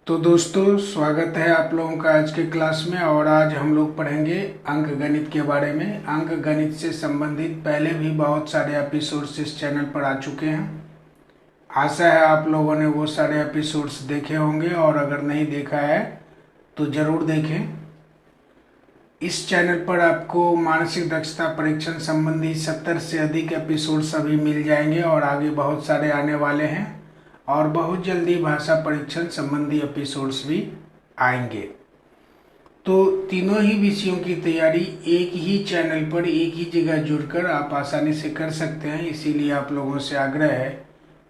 तो दोस्तों स्वागत है आप लोगों का आज के क्लास में। और आज हम लोग पढ़ेंगे अंक गणित के बारे में। अंक गणित से संबंधित पहले भी बहुत सारे एपिसोड्स इस चैनल पर आ चुके हैं। आशा है आप लोगों ने वो सारे एपिसोड्स देखे होंगे, और अगर नहीं देखा है तो ज़रूर देखें। इस चैनल पर आपको मानसिक दक्षता परीक्षण संबंधी 70 से अधिक एपिसोड्स अभी मिल जाएंगे, और आगे बहुत सारे आने वाले हैं, और बहुत जल्दी भाषा परीक्षण संबंधी एपिसोड्स भी आएंगे। तो तीनों ही विषयों की तैयारी एक ही चैनल पर एक ही जगह जुड़कर आप आसानी से कर सकते हैं। इसीलिए आप लोगों से आग्रह है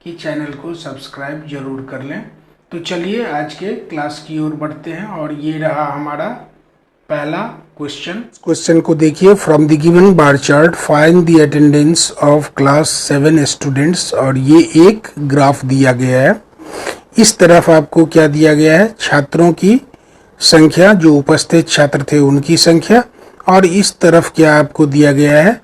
कि चैनल को सब्सक्राइब जरूर कर लें। तो चलिए आज के क्लास की ओर बढ़ते हैं, और ये रहा हमारा पहला क्वेश्चन को देखिए। From the given bar chart find the attendance of class 7 students. और ये एक ग्राफ दिया गया है। इस तरफ आपको क्या दिया गया है, छात्रों की संख्या, जो उपस्थित छात्र थे उनकी संख्या, और इस तरफ क्या आपको दिया गया है,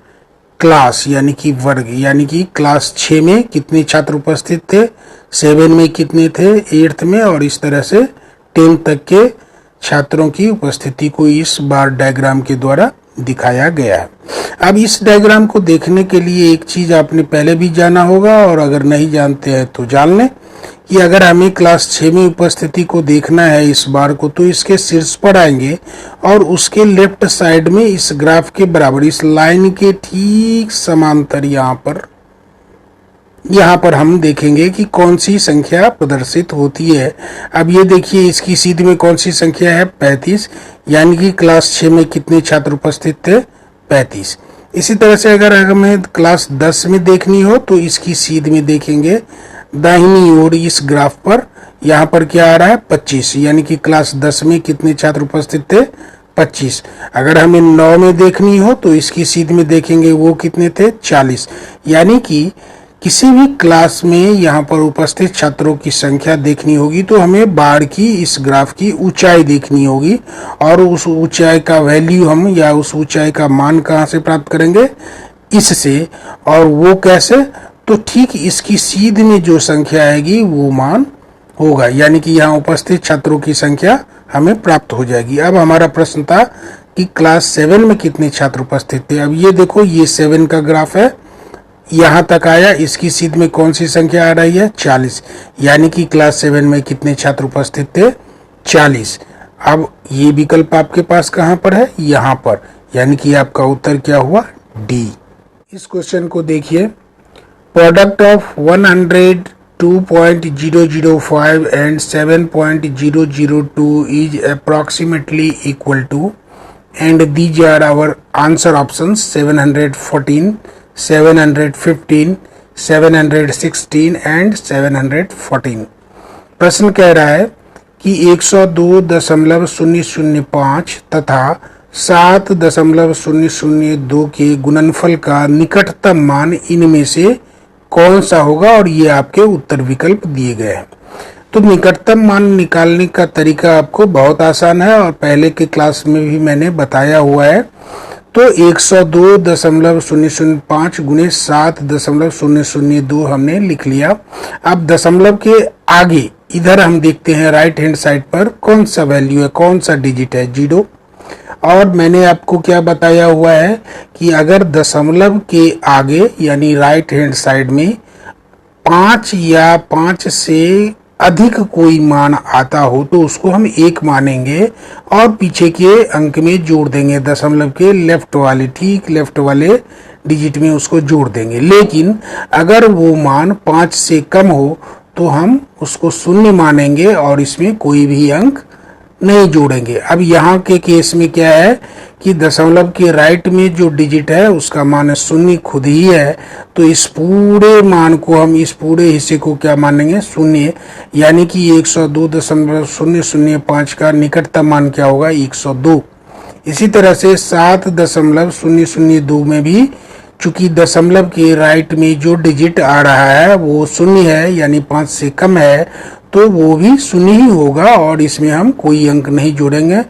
क्लास यानी कि वर्ग, यानी कि क्लास 6 में कितने छात्र उपस्थित थे, 7 में कितने थे, 8th में, और इस तरह से 10 तक के छात्रों की उपस्थिति को इस बार डायग्राम के द्वारा दिखाया गया है। अब इस डायग्राम को देखने के लिए एक चीज आपने पहले भी जाना होगा, और अगर नहीं जानते हैं तो जान लें कि अगर हमें क्लास 6 में उपस्थिति को देखना है इस बार को, तो इसके शीर्ष पर आएंगे और उसके लेफ्ट साइड में इस ग्राफ के बराबर, इस लाइन के ठीक समांतर यहाँ पर हम देखेंगे कि कौन सी संख्या प्रदर्शित होती है। अब ये देखिए, इसकी सीध में कौन सी संख्या है, 35, यानी कि क्लास 6 में कितने छात्र उपस्थित थे, 35। इसी तरह से अगर हमें क्लास 10 में देखनी हो तो इसकी सीध में देखेंगे दाहिनी ओर इस ग्राफ पर, यहाँ पर क्या आ रहा है, 25, यानी कि क्लास 10 में कितने छात्र उपस्थित थे, 25। अगर हमें 9 में देखनी हो तो इसकी सीध में देखेंगे वो कितने थे, 40। यानी कि किसी भी क्लास में यहाँ पर उपस्थित छात्रों की संख्या देखनी होगी तो हमें बार की इस ग्राफ की ऊंचाई देखनी होगी, और उस ऊंचाई का वैल्यू हम, या उस ऊंचाई का मान कहाँ से प्राप्त करेंगे, इससे। और वो कैसे, तो ठीक इसकी सीध में जो संख्या आएगी वो मान होगा, यानी कि यहाँ उपस्थित छात्रों की संख्या हमें प्राप्त हो जाएगी। अब हमारा प्रश्न था कि क्लास 7 में कितने छात्र उपस्थित थे। अब ये देखो, ये 7 का ग्राफ है, यहाँ तक आया, इसकी सीध में कौन सी संख्या आ रही है, 40, यानी कि क्लास 7 में कितने छात्र उपस्थित थे, 40। अब ये विकल्प आपके पास कहाँ पर है, यहाँ पर, यानी कि आपका उत्तर क्या हुआ, डी। इस क्वेश्चन को देखिए। Product of 102.005 and 7.002 is approximately equal to, and these are our answer options, 714, 715, 716 and 714। प्रश्न कह रहा है कि 102.005 तथा 7.002 के गुणनफल का निकटतम मान इनमें से कौन सा होगा, और ये आपके उत्तर विकल्प दिए गए हैं। तो निकटतम मान निकालने का तरीका आपको बहुत आसान है, और पहले के क्लास में भी मैंने बताया हुआ है। तो 102.005 गुणे 7.002 हमने लिख लिया। अब दशमलव के आगे इधर हम देखते हैं राइट हैंड साइड पर कौन सा वैल्यू है, कौन सा डिजिट है, 0। और मैंने आपको क्या बताया हुआ है कि अगर दशमलव के आगे यानी राइट हैंड साइड में 5 या 5 से अधिक कोई मान आता हो तो उसको हम 1 मानेंगे, और पीछे के अंक में जोड़ देंगे, दशमलव के लेफ्ट वाले, ठीक लेफ्ट वाले डिजिट में उसको जोड़ देंगे। लेकिन अगर वो मान 5 से कम हो तो हम उसको 0 मानेंगे और इसमें कोई भी अंक नहीं जोड़ेंगे। अब यहाँ के केस में क्या है कि दशमलव के राइट में जो डिजिट है उसका मान 0 खुद ही है, तो इस पूरे मान को हम, इस पूरे हिस्से को क्या मानेंगे, 0, यानी कि 102.005 का निकटतम मान क्या होगा, 102। इसी तरह से 7.002 में भी चूंकि दशमलव के राइट में जो डिजिट आ रहा है वो 0 है, यानी 5 से कम है, तो वो भी 0 ही होगा, और इसमें हम कोई अंक नहीं जोड़ेंगे,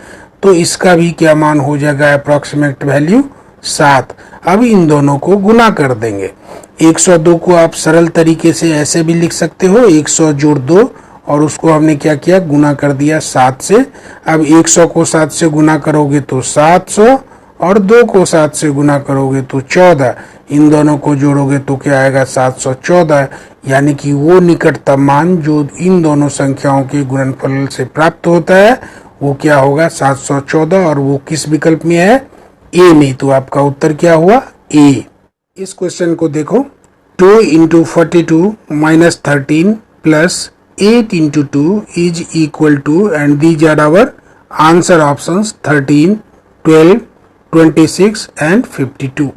तो इसका भी क्या मान हो जाएगा, अप्रॉक्सीमेट वैल्यू 7। अब इन दोनों को गुना कर देंगे। 102 को आप सरल तरीके से ऐसे भी लिख सकते हो, 100 जोड़ 2 और उसको हमने क्या किया, गुना कर दिया 7 से। अब 100 को 7 से गुना करोगे तो 700, और 2 को 7 से गुना करोगे तो 14। इन दोनों को जोड़ोगे तो क्या आएगा, 714। यानी कि वो निकटतम मान जो इन दोनों संख्याओं के गुणनफल से प्राप्त होता है वो क्या होगा, 714, और वो किस विकल्प में है, ए में। तो आपका उत्तर क्या हुआ, ए। इस क्वेश्चन को देखो, 2 into 42 minus 13 plus 8 into 2 is equal to, and these are our answer options, 13, 12, 26 and 52।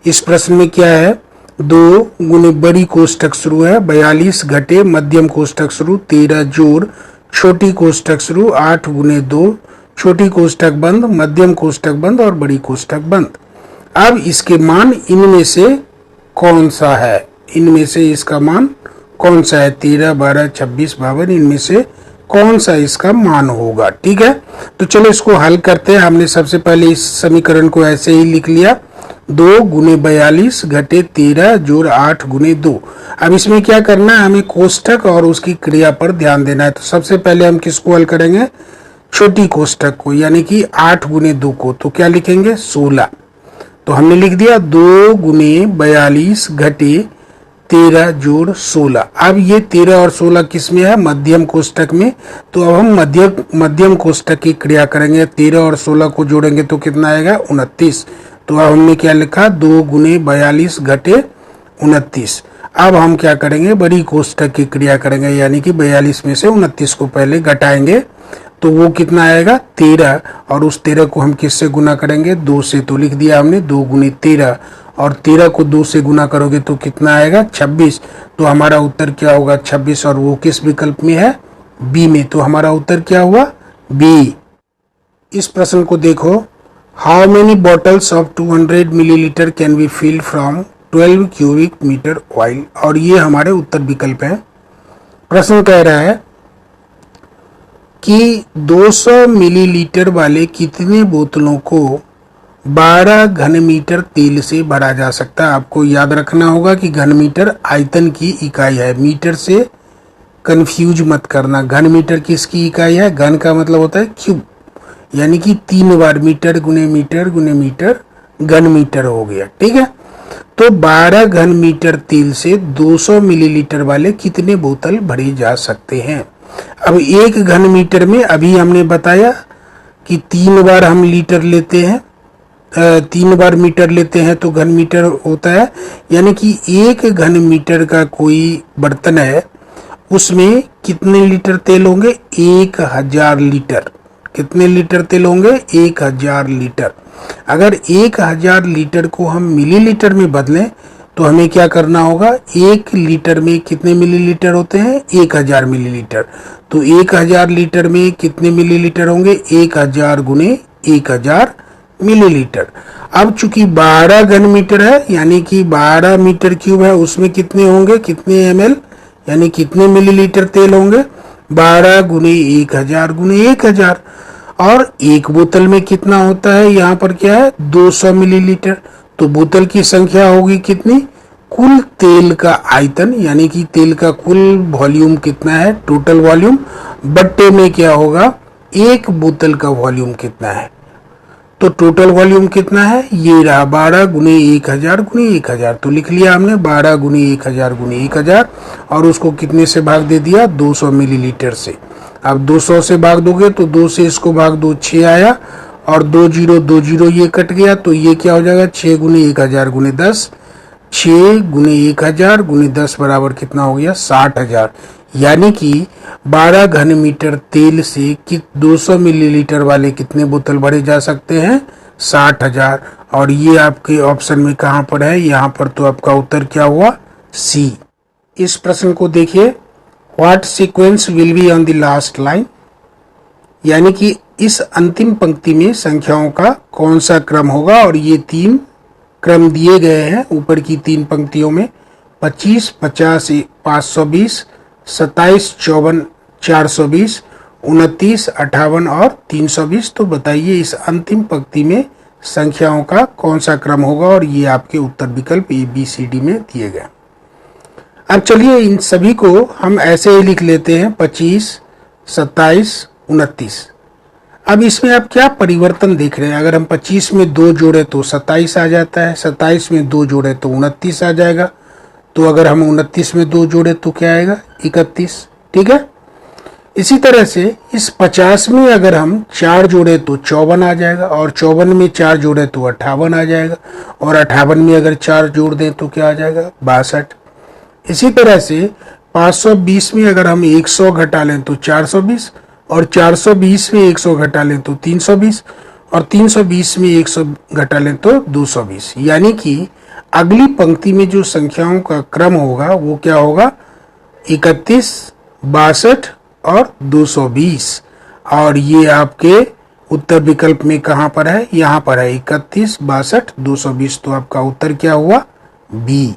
इस प्रश्न में क्या है, 2 गुने बड़ी कोष्टक शुरू है 42 घटे मध्यम कोष्टक शुरू 13 जोड़ छोटी कोष्टक शुरू 8 गुने 2 छोटी कोष्टक बंद मध्यम कोष्टक बंद और बड़ी कोष्टक बंद। अब इसके मान इनमें से कौन सा है, इनमें से इसका मान कौन सा है, 13, 12, 26, 52, इनमें से कौन सा इसका मान होगा। ठीक है, तो चलो इसको हल करते हैं। हमने सबसे पहले इस समीकरण को ऐसे ही लिख लिया, 2 गुने 42 घटे 13 जोड़ 8 गुने 2। अब इसमें क्या करना है, हमें कोष्टक और उसकी क्रिया पर ध्यान देना है। तो सबसे पहले हम किसको हल करेंगे, छोटी कोष्टक को, यानी कि 8 गुने 2 को। तो क्या लिखेंगे, 16। तो हमने लिख दिया 2 गुने 42 घटे 13 जोड़ 16। अब ये 13 और 16 किस में है, मध्यम कोष्टक में। तो अब हम मध्यम कोष्टक की क्रिया करेंगे, 13 और 16 को जोड़ेंगे तो कितना आएगा, 29। तो अब हमने क्या लिखा, 2 गुने 42 घटे 29। अब हम क्या करेंगे, बड़ी कोष्टक की क्रिया करेंगे, यानी कि 42 में से 29 को पहले घटाएंगे तो वो कितना आएगा, 13। और उस 13 को हम किससे गुना करेंगे, 2 से। तो लिख दिया हमने 2 गुने 13, और 13 को 2 से गुना करोगे तो कितना आएगा, 26। तो हमारा उत्तर क्या होगा, 26, और वो किस विकल्प में है, बी में। तो हमारा उत्तर क्या हुआ, बी। इस प्रश्न को देखो, how many bottles of 200 millilitre can be filled from 12 cubic metre oil. और ये हमारे उत्तर विकल्प है। प्रश्न कह रहा है कि 200 मिलीलीटर वाले कितने बोतलों को 12 घन मीटर तेल से भरा जा सकता है। आपको याद रखना होगा कि घन मीटर आयतन की इकाई है, मीटर से कंफ्यूज मत करना। घन मीटर किसकी इकाई है, घन का मतलब होता है क्यूब, यानी कि 3 बार मीटर गुने मीटर गुने मीटर घन मीटर हो गया। ठीक है, तो 12 घन मीटर तेल से 200 मिलीलीटर वाले कितने बोतल भरे जा सकते हैं। अब 1 घन मीटर में अभी हमने बताया कि 3 बार हम लीटर लेते हैं, 3 बार मीटर लेते हैं तो घन मीटर होता है। यानी कि 1 घन मीटर का कोई बर्तन है, उसमें कितने लीटर तेल होंगे, 1000 लीटर। कितने लीटर तेल होंगे, 1000 लीटर। अगर 1000 लीटर को हम मिलीलीटर में बदलें तो हमें क्या करना होगा, 1 लीटर में कितने मिलीलीटर होते हैं, 1000 मिलीलीटर। तो 1000 लीटर में कितने मिलीलीटर होंगे, 1000 गुने 1000 मिलीलीटर। अब चूंकि 12 घन मीटर है, यानी कि 12 मीटर क्यूब है, उसमें कितने होंगे, कितने ml, यानी कितने मिलीलीटर तेल होंगे, 12 गुने 1000 गुने 1000। और एक बोतल में कितना होता है, यहाँ पर क्या है, 200 मिलीलीटर। तो बोतल की संख्या होगी कितनी, कुल तेल का आयतन, यानी कि तेल का कुल वॉल्यूम कितना है, टोटल वॉल्यूम, बट्टे में क्या होगा, एक बोतल का वॉल्यूम कितना है। तो टोटल वॉल्यूम कितना है, ये रहा 12 गुने 1000 गुने 1000। तो लिख लिया हमने 12 गुने 1000 गुने 1000, और उसको कितने से भाग दे दिया, 200 मिलीलीटर से। अब 200 से भाग दोगे तो 2 से इसको भाग दो, 6 आया, और 2 0 ये कट गया, तो ये क्या हो जाएगा, 6 गुने 1000 गुने 10। 6 गुने 1000 गुने 10 बराबर कितना हो गया, 60,000। यानी कि 12 घन मीटर तेल से 200 मिलीलीटर वाले कितने बोतल भरे जा सकते हैं, 60,000। और ये आपके ऑप्शन में कहाँ पर है, यहाँ पर। तो आपका उत्तर क्या हुआ, सी। इस प्रश्न को देखिए, what sequence will be on the last line. यानी कि इस अंतिम पंक्ति में संख्याओं का कौन सा क्रम होगा। और ये 3 क्रम दिए गए हैं ऊपर की 3 पंक्तियों में, 25, 50, 520, 27, 54, 420, 29, 58 और 320। तो बताइए इस अंतिम पंक्ति में संख्याओं का कौन सा क्रम होगा। और ये आपके उत्तर विकल्प A, B, C, D में दिए गए। अब चलिए इन सभी को हम ऐसे ही लिख लेते हैं 25, 27, 29। अब इसमें आप क्या परिवर्तन देख रहे हैं? अगर हम 25 में 2 जोड़े तो 27 आ जाता है, 27 में 2 जोड़े तो 29 आ जाएगा, तो अगर हम 29 में 2 जोड़े तो क्या आएगा? 31। ठीक है। इसी तरह से इस 50 में अगर हम 4 जोड़े तो 54 आ जाएगा, और 54 में 4 जोड़े तो 58 आ जाएगा, और 58 में अगर 4 जोड़ दें तो क्या आ जाएगा? 62। इसी तरह से 520 में अगर हम 100 घटा लें तो 420, और 420 में 100 घटा लें तो 320, और 320 में 100 घटा लें तो 220। यानी कि अगली पंक्ति में जो संख्याओं का क्रम होगा वो क्या होगा? 31, 62 और 220। और ये आपके उत्तर विकल्प में कहां पर है? यहां पर है 31, 62, 220। तो आपका उत्तर क्या हुआ? बी।